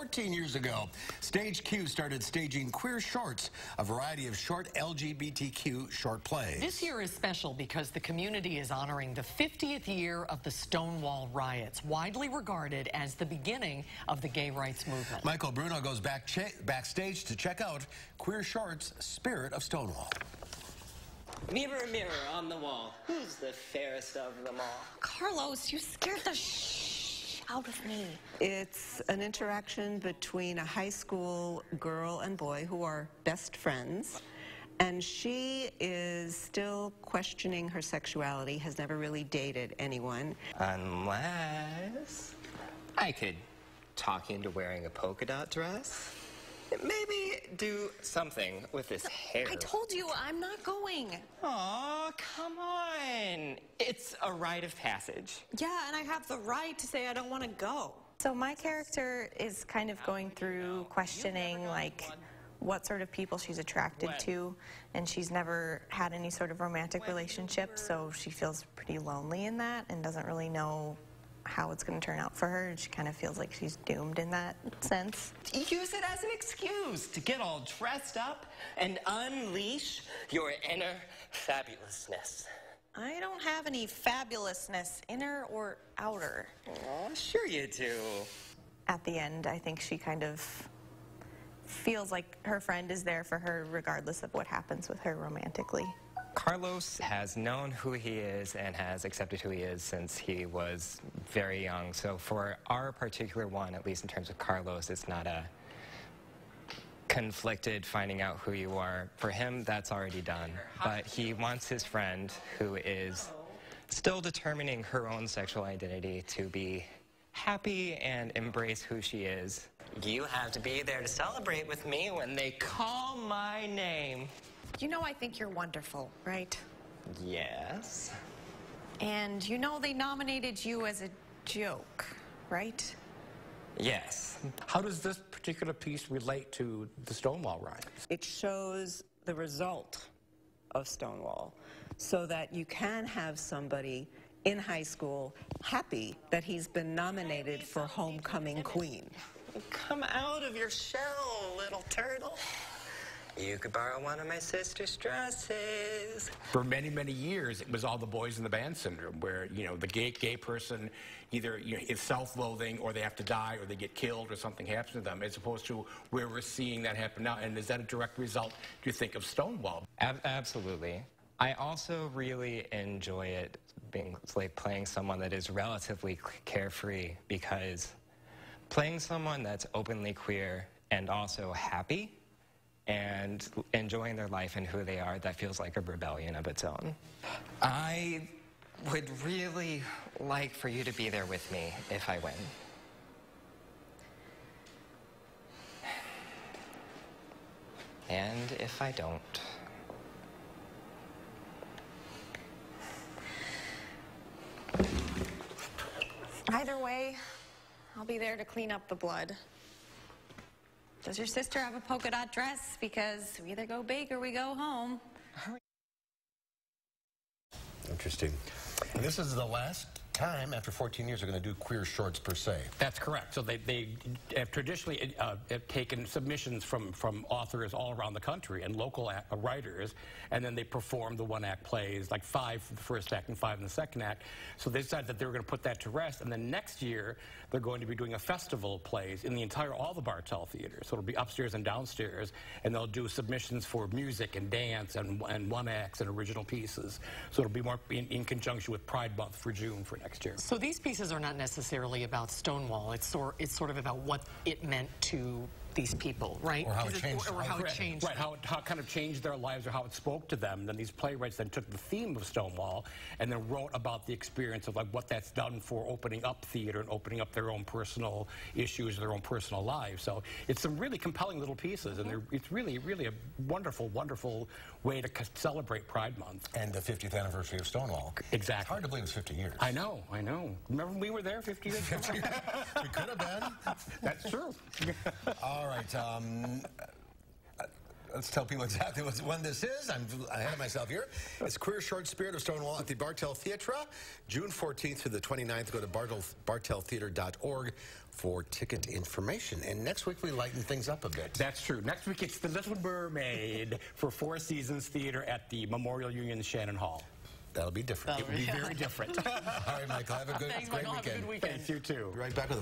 14 years ago, Stage Q started staging queer shorts, a variety of short LGBTQ short plays. This year is special because the community is honoring the 50th year of the Stonewall riots, widely regarded as the beginning of the gay rights movement. Michael Bruno goes backstage to check out Queer Shorts' Spirit of Stonewall. Mirror, mirror on the wall, who's the fairest of them all? Carlos, you scared the out of me. It's an interaction between a high school girl and boy who are best friends, and she is still questioning her sexuality, has never really dated anyone. Unless I could talk into wearing a polka dot dress. Maybe do something with this hair. I told you, I'm not going. Aw, come on. It's a rite of passage. Yeah, and I have the right to say I don't want to go. So my character is kind of going through questioning, like, what sort of people she's attracted to, and she's never had any sort of romantic relationship, so she feels pretty lonely in that and doesn't really know how it's going to turn out for her, and she kind of feels like she's doomed in that sense. Use it as an excuse to get all dressed up and unleash your inner fabulousness. I don't have any fabulousness, inner or outer. Oh, sure you do. At the end, I think she kind of feels like her friend is there for her regardless of what happens with her romantically. Carlos has known who he is and has accepted who he is since he was very young. So for our particular one, at least in terms of Carlos, it's not a conflicted finding out who you are. For him, that's already done. But he wants his friend, who is still determining her own sexual identity, to be happy and embrace who she is. You have to be there to celebrate with me when they call my name. You know I think you're wonderful, right? Yes. And you know they nominated you as a joke, right? Yes. How does this particular piece relate to the Stonewall riots? It shows the result of Stonewall so that you can have somebody in high school happy that he's been nominated for Homecoming Queen. Come out of your shell, little turtle. You could borrow one of my sister's dresses. For many, many years, it was all the boys in the band syndrome, where, you know, the gay person either is self-loathing, or they have to die, or they get killed, or something happens to them, as opposed to where we're seeing that happen now. And is that a direct result, do you think, of Stonewall? Absolutely. I also really enjoy it being like playing someone that is relatively carefree, because playing someone that's openly queer and also happy and enjoying their life and who they are, that feels like a rebellion of its own. I would really like for you to be there with me if I win. And if I don't. Either way, I'll be there to clean up the blood. Does your sister have a polka dot dress? Because we either go big or we go home. Interesting. And this is the last time, after 14 years, they're going to do queer shorts per se. That's correct. So they have traditionally have taken submissions from authors all around the country and local writers, and then they perform the one-act plays, like 5 for the first act and 5 in the second act. So they decided that they were going to put that to rest, and then next year they're going to be doing a festival of plays in all the Bartell theaters. So it'll be upstairs and downstairs, and they'll do submissions for music and dance and one-acts and original pieces. So it'll be more in conjunction with Pride Month for June for next year. So these pieces are not necessarily about Stonewall. It's sort of about what it meant to these people, right? Or how it changed. Or how it changed. Right, how it kind of changed their lives, or how it spoke to them. And then these playwrights then took the theme of Stonewall and then wrote about the experience of like what that's done for opening up theater and opening up their own personal issues, their own personal lives. So it's some really compelling little pieces, and it's really, really a wonderful, wonderful way to celebrate Pride Month. And the 50th anniversary of Stonewall. Exactly. It's hard to believe it's 50 years. I know. Remember when we were there 50 years ago? We could have been. That's true. All right. let's tell people exactly when this is. I'm ahead of myself here. It's Queer Short Spirit of Stonewall at the Bartel Theatre, June 14th through the 29th. Go to barteltheater.org for ticket information. And next week we lighten things up a bit. That's true. Next week it's The Little Mermaid for Four Seasons Theater at the Memorial Union Shannon Hall. That'll be different. It will be very different. All right, Michael. Have a great Thanks, weekend. Michael. Have a good weekend. Thanks, you too. Right back with the